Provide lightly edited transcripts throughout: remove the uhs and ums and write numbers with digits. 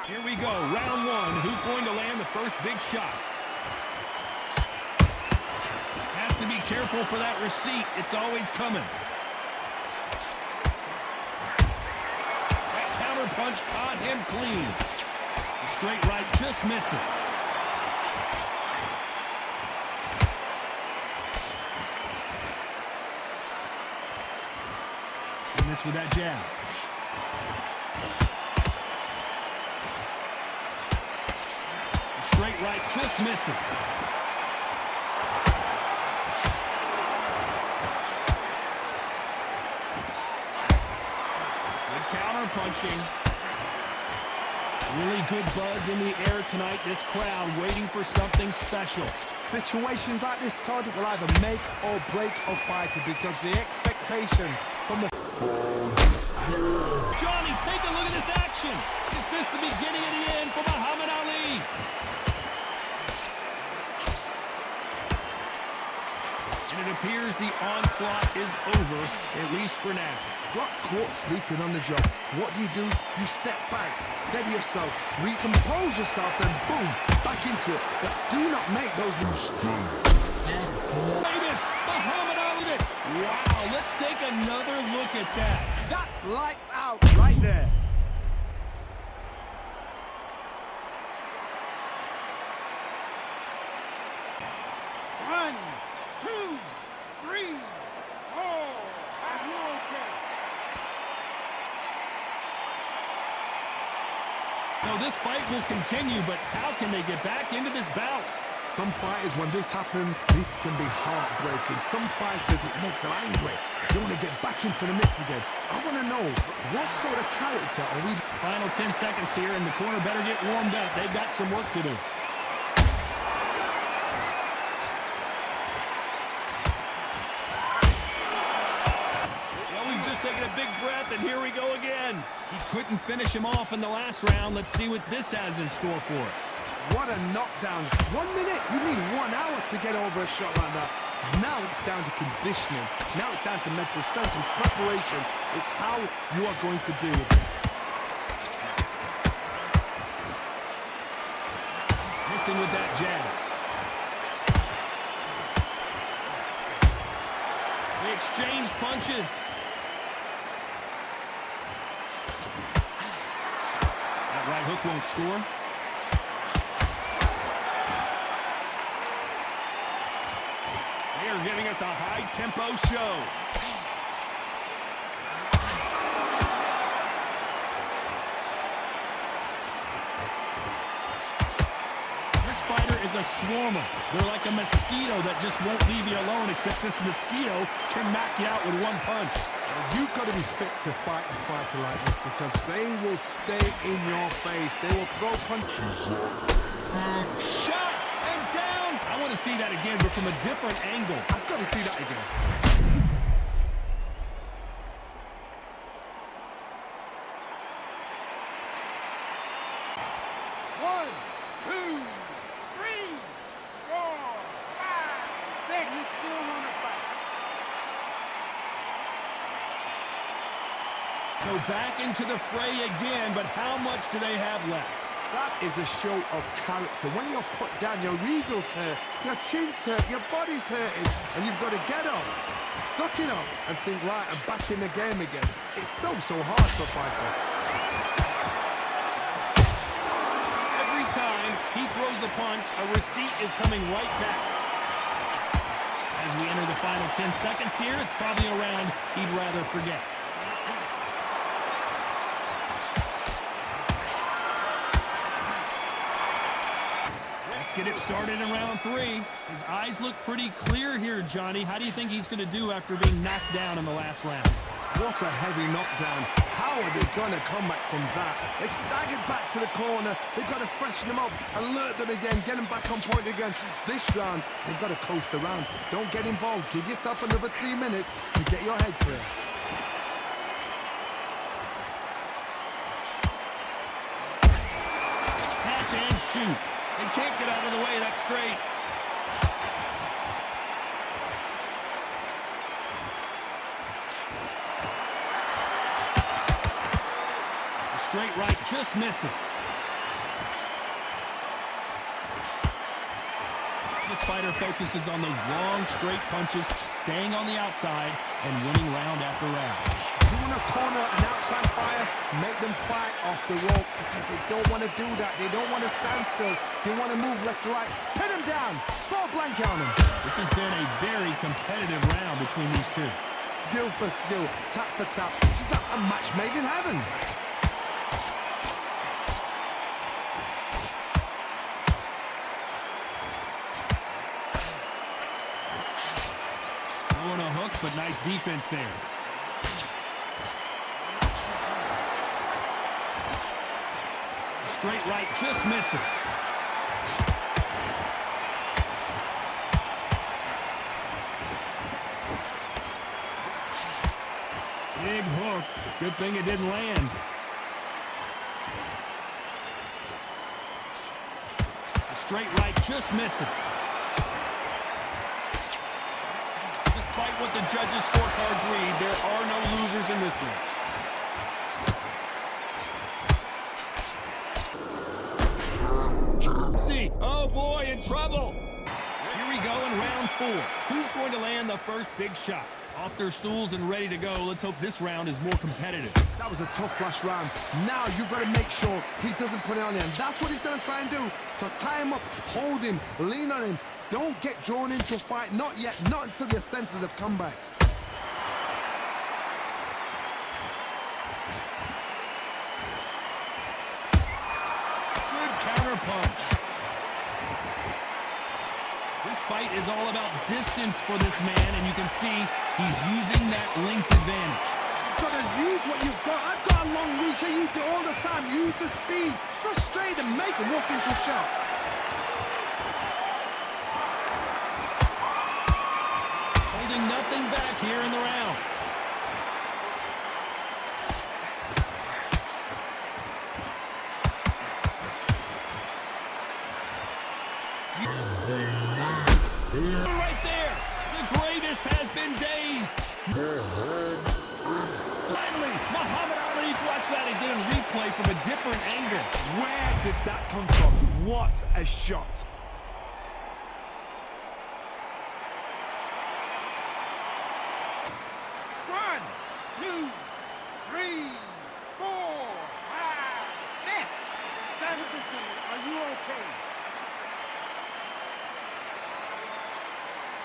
Here we go, round one. Who's going to land the first big shot? Has to be careful for that receipt. It's always coming. That counter punch caught him clean. The straight right just misses. And this with that jab. Straight right just misses. Good counter punching. Really good buzz in the air tonight. This crowd waiting for something special. Situations like this, Todd, will either make or break a fighter because the expectation from the... Johnny, take a look at this action. Is this the beginning of the end for Muhammad Ali? And it appears the onslaught is over, at least for now. Got caught sleeping on the job. What do? You step back, steady yourself, recompose yourself, then boom, back into it. But do not make those mistakes. Latest, Muhammad Ali. Wow, let's take another look at that. That's lights out right there. One, two, three, four. Are you okay? So this fight will continue, but how can they get back into this bout? Some fighters, when this happens, this can be heartbreaking. Some fighters, it makes them angry. They want to get back into the mix again. I want to know, what sort of character are we... Final 10 seconds here, and the corner better get warmed up. They've got some work to do. Well, we've just taken a big breath, and here we go again. He couldn't finish him off in the last round. Let's see what this has in store for us. What a knockdown. 1 minute, you need 1 hour to get over a shot like that. Now it's down to conditioning. Now it's down to mental strength and preparation. It's how you are going to deal with it. Missing with that jab. They exchange punches. That right hook won't score. They are giving us a high-tempo show. This fighter is a swarmer. They're like a mosquito that just won't leave you alone, except this mosquito can knock you out with 1 punch. You've got to be fit to fight a fighter like this because they will stay in your face. They will throw punches. Shot and down. I want to see that again, but from a different angle. I've got to see that again. One, two, three, four, five. Said he still want to fight. So back into the fray again, but how much do they have left? That is a show of character. When you're put down, your eagle's hurt, your chin's hurt, your body's hurting, and you've got to get up, suck it up, and think, right, I'm back in the game again. It's so hard for a fighter. Every time he throws a punch, a receipt is coming right back. As we enter the final 10 seconds here, it's probably a round he'd rather forget. Get it started in round 3. His eyes look pretty clear here, Johnny. How do you think he's going to do after being knocked down in the last round? What a heavy knockdown. How are they going to come back from that? They staggered back to the corner. They've got to freshen them up, alert them again, get them back on point again. This round, they've got to coast around. Don't get involved. Give yourself another 3 minutes to get your head clear. Catch and shoot. They can't get out of the way that straight. The straight right just misses. This fighter focuses on those long, straight punches, staying on the outside, and winning round after round. You want to corner an outside fire, make them fight off the rope because they don't want to do that. They don't want to stand still. They want to move left to right. Pin them down. Throw a blanket on them. This has been a very competitive round between these two. Skill for skill, tap for tap. It's just like a match made in heaven. Throwing a hook, but nice defense there. Straight right just misses. Big hook. Good thing it didn't land. The straight right just misses. Despite what the judges' scorecards read, there are no losers in this one. Dempsey, oh boy, in trouble. Here we go in round 4. Who's going to land the first big shot? Off their stools and ready to go. Let's hope this round is more competitive. That was a tough last round. Now you've got to make sure he doesn't put it on him. That's what he's going to try and do. So tie him up, hold him, lean on him. Don't get drawn into a fight. Not yet. Not until your senses have come back. Good counter punch. This fight is all about distance for this man, and you can see he's using that length advantage. You've got to use what you've got. I've got a long reach. I use it all the time. Use the speed. Frustrate and make him walk into a shot. Holding nothing back here in the round. Right there. The greatest has been dazed. Finally, Muhammad Ali. Watch that again in replay from a different angle. Where did that come from? What a shot. One, two, three, four, five, six, 7-2. Are you okay?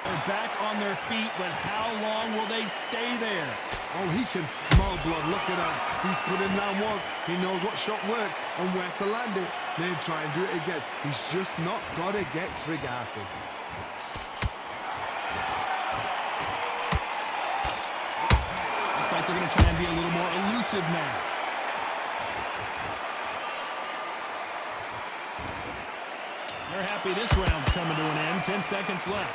They're back on their feet, but how long will they stay there? Oh, he can smell blood. Look at that. He's put in down once. He knows what shot works and where to land it. Then try and do it again. He's just not got to get trigger happy. Looks like they're going to try and be a little more elusive now. They're happy this round's coming to an end. 10 seconds left.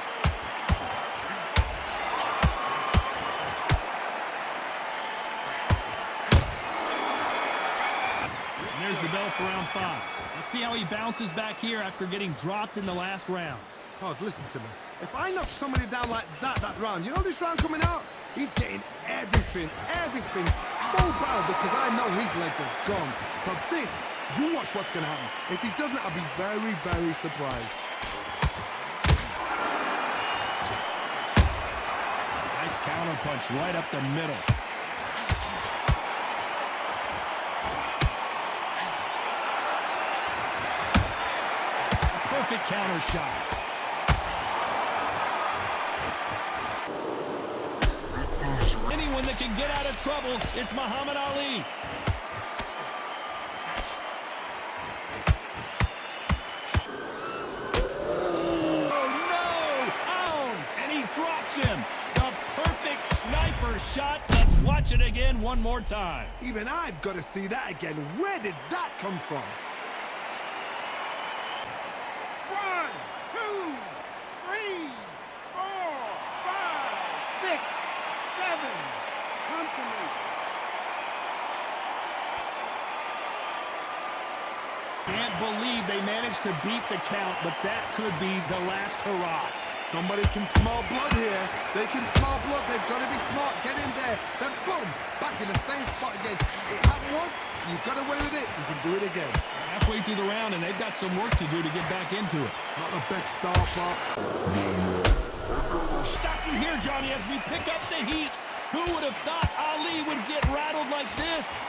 There's the bell for round 5. Let's see how he bounces back here after getting dropped in the last round. Todd, listen to me. If I knock somebody down like that round, you know this round coming out? He's getting everything full barrel because I know his legs are gone. So this, you watch what's going to happen. If he doesn't, I'll be very, very surprised. Nice counter punch right up the middle. Perfect counter shot. Anyone that can get out of trouble, it's Muhammad Ali. Oh, no! Ow! And he drops him. The perfect sniper shot. Let's watch it again one more time. Even I've got to see that again. Where did that come from? 1, 2, 3, 4, 5, 6, 7. Come to me. Can't believe they managed to beat the count, but that could be the last hurrah. Somebody can smell blood here. They can smell blood. They've got to be smart. Get in there. Then boom, back in the same spot again. It happened once. You got away with it. You can do it again. Halfway through the round, and they've got some work to do to get back into it. Not the best start, but Stop you here, Johnny, as we pick up the heat. Who would have thought Ali would get rattled like this?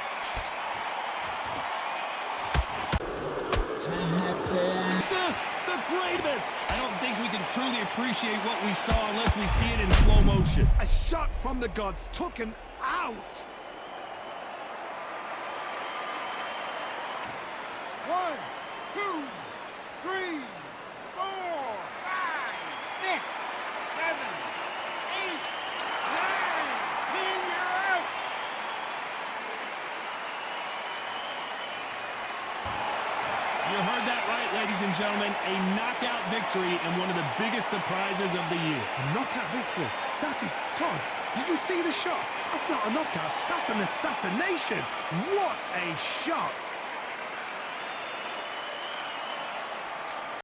This, the greatest! I don't think we can truly appreciate what we saw unless we see it in slow motion. a shot from the gods took him out. 1, 2, 3, 4, 5, 6, 7, 8, 9, 10. You're out. You heard that right, ladies and gentlemen. A knockout victory and one of the biggest surprises of the year. A knockout victory. That is God. Did you see the shot? That's not a knockout. That's an assassination. What a shot.